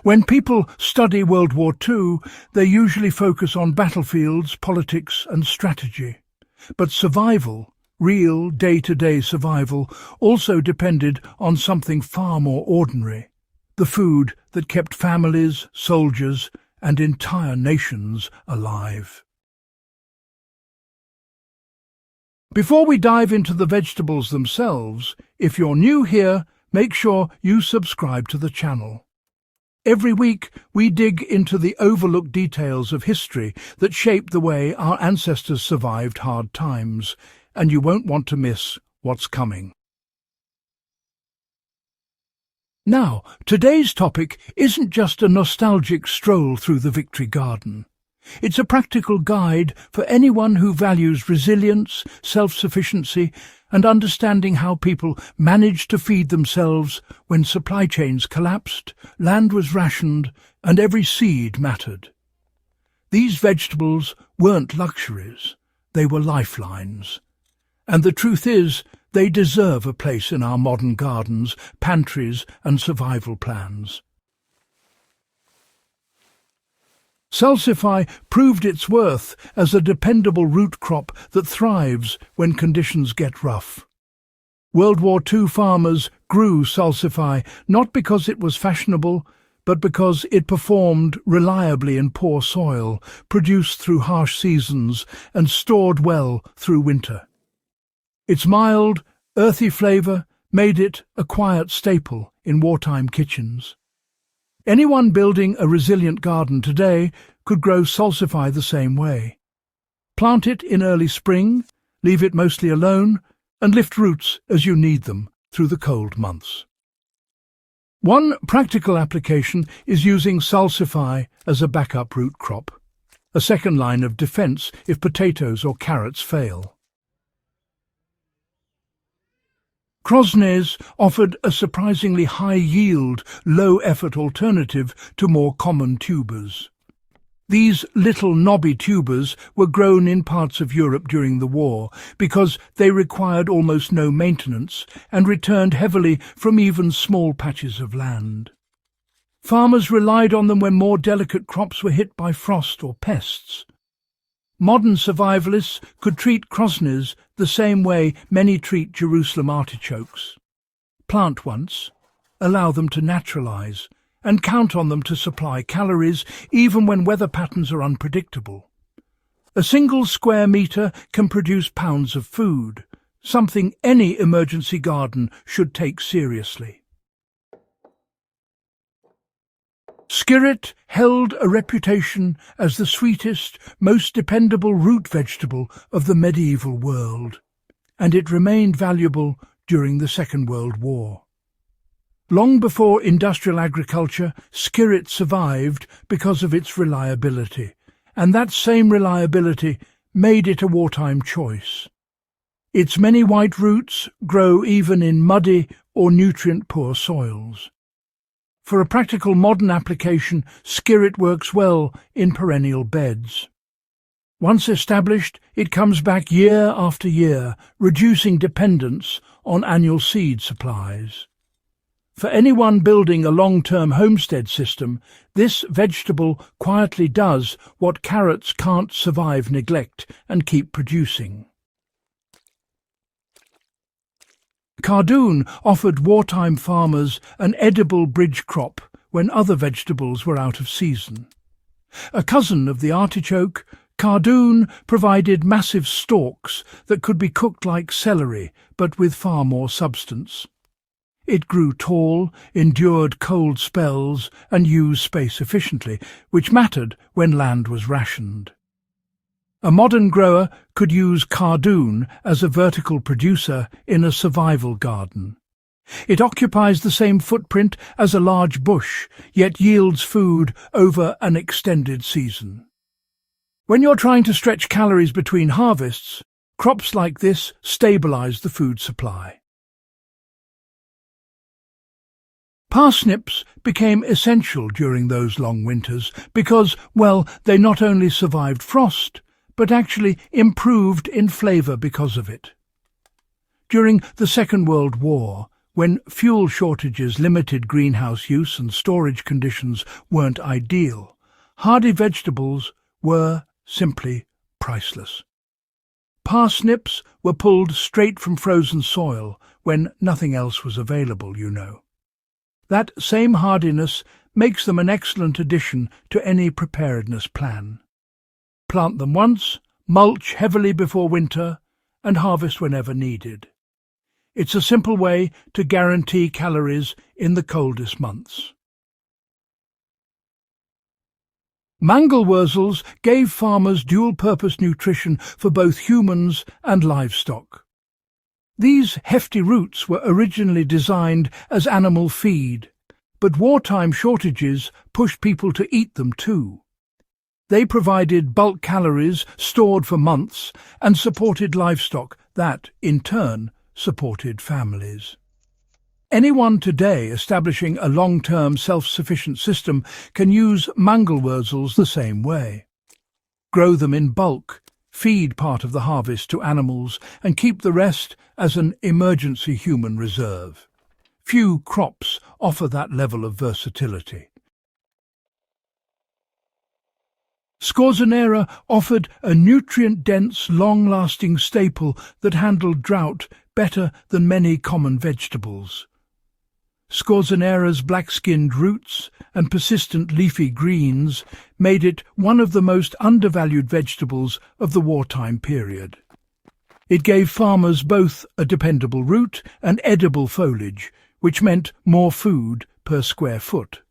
When people study World War II, they usually focus on battlefields, politics and strategy. But survival, real day-to-day survival, also depended on something far more ordinary: the food that kept families, soldiers and entire nations alive. Before we dive into the vegetables themselves, if you're new here, make sure you subscribe to the channel. Every week, we dig into the overlooked details of history that shaped the way our ancestors survived hard times, and you won't want to miss what's coming. Now, today's topic isn't just a nostalgic stroll through the Victory Garden. It's a practical guide for anyone who values resilience, self-sufficiency, and understanding how people managed to feed themselves when supply chains collapsed, land was rationed, and every seed mattered. These vegetables weren't luxuries, they were lifelines. And the truth is, they deserve a place in our modern gardens, pantries, and survival plans. Salsify proved its worth as a dependable root crop that thrives when conditions get rough. World War II farmers grew Salsify not because it was fashionable, but because it performed reliably in poor soil, produced through harsh seasons, and stored well through winter. Its mild, earthy flavour made it a quiet staple in wartime kitchens. Anyone building a resilient garden today could grow Salsify the same way. Plant it in early spring, leave it mostly alone, and lift roots as you need them through the cold months. One practical application is using Salsify as a backup root crop, a second line of defence if potatoes or carrots fail. Crosnes offered a surprisingly high-yield, low-effort alternative to more common tubers. These little knobby tubers were grown in parts of Europe during the war because they required almost no maintenance and returned heavily from even small patches of land. Farmers relied on them when more delicate crops were hit by frost or pests. Modern survivalists could treat Crosnes the same way many treat Jerusalem artichokes. Plant once, allow them to naturalize, and count on them to supply calories even when weather patterns are unpredictable. A single square metre can produce pounds of food, something any emergency garden should take seriously. Skirret held a reputation as the sweetest, most dependable root vegetable of the medieval world, and it remained valuable during the Second World War. Long before industrial agriculture, Skirret survived because of its reliability, and that same reliability made it a wartime choice. Its many white roots grow even in muddy or nutrient-poor soils. For a practical modern application, Skirret works well in perennial beds. Once established, it comes back year after year, reducing dependence on annual seed supplies. For anyone building a long-term homestead system, this vegetable quietly does what carrots can't survive neglect and keep producing. Cardoon offered wartime farmers an edible bridge crop when other vegetables were out of season. A cousin of the artichoke, Cardoon provided massive stalks that could be cooked like celery, but with far more substance. It grew tall, endured cold spells, and used space efficiently, which mattered when land was rationed. A modern grower could use Cardoon as a vertical producer in a survival garden. It occupies the same footprint as a large bush, yet yields food over an extended season. When you're trying to stretch calories between harvests, crops like this stabilize the food supply. Parsnips became essential during those long winters because, well, they not only survived frost, but actually improved in flavour because of it. During the Second World War, When fuel shortages, limited greenhouse use and storage conditions weren't ideal, hardy vegetables were simply priceless. Parsnips were pulled straight from frozen soil when nothing else was available, you know. That same hardiness makes them an excellent addition to any preparedness plan. Plant them once, mulch heavily before winter, and harvest whenever needed. It's a simple way to guarantee calories in the coldest months. Mangelwurzels gave farmers dual-purpose nutrition for both humans and livestock. These hefty roots were originally designed as animal feed, but wartime shortages pushed people to eat them too. They provided bulk calories stored for months and supported livestock that, in turn, supported families. Anyone today establishing a long-term self-sufficient system can use Mangelwurzels the same way. Grow them in bulk, feed part of the harvest to animals, and keep the rest as an emergency human reserve. Few crops offer that level of versatility. Scorzonera offered a nutrient-dense, long-lasting staple that handled drought better than many common vegetables. Scorzonera's black-skinned roots and persistent leafy greens made it one of the most undervalued vegetables of the wartime period. It gave farmers both a dependable root and edible foliage, which meant more food per square foot.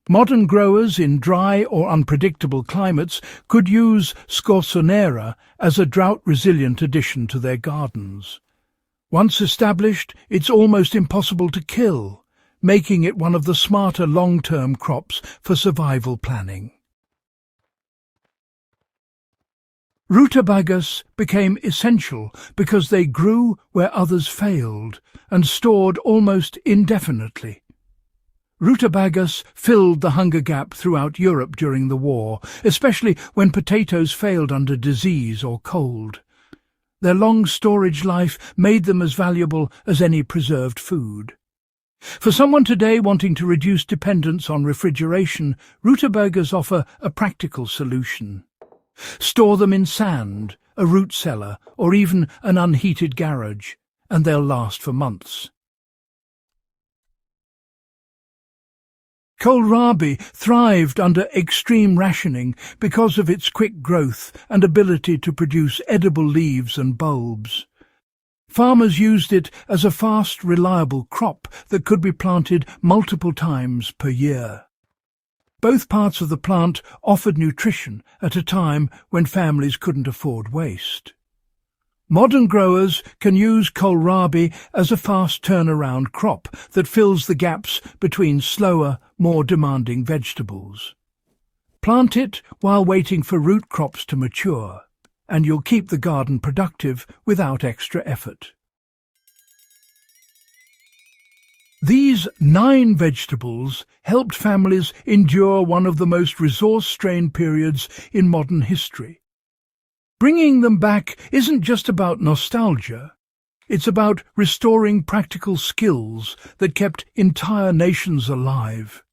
Modern growers in dry or unpredictable climates could use Scorzonera as a drought-resilient addition to their gardens. Once established, it's almost impossible to kill, making it one of the smarter long-term crops for survival planning. Rutabagas became essential because they grew where others failed and stored almost indefinitely. Rutabagas filled the hunger gap throughout Europe during the war, especially when potatoes failed under disease or cold. Their long storage life made them as valuable as any preserved food. For someone today wanting to reduce dependence on refrigeration, rutabagas offer a practical solution. Store them in sand, a root cellar, or even an unheated garage, and they'll last for months. Kohlrabi thrived under extreme rationing because of its quick growth and ability to produce edible leaves and bulbs. Farmers used it as a fast, reliable crop that could be planted multiple times per year. Both parts of the plant offered nutrition at a time when families couldn't afford waste. Modern growers can use kohlrabi as a fast turnaround crop that fills the gaps between slower, more demanding vegetables. Plant it while waiting for root crops to mature, and you'll keep the garden productive without extra effort. These 9 vegetables helped families endure one of the most resource-strained periods in modern history. Bringing them back isn't just about nostalgia. It's about restoring practical skills that kept entire nations alive.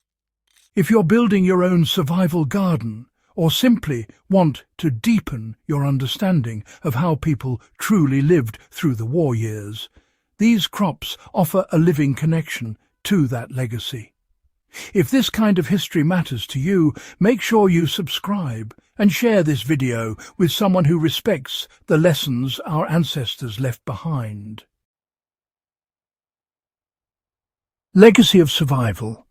If you're building your own survival garden, or simply want to deepen your understanding of how people truly lived through the war years, these crops offer a living connection to that legacy. If this kind of history matters to you, make sure you subscribe and share this video with someone who respects the lessons our ancestors left behind. Legacy of Survival.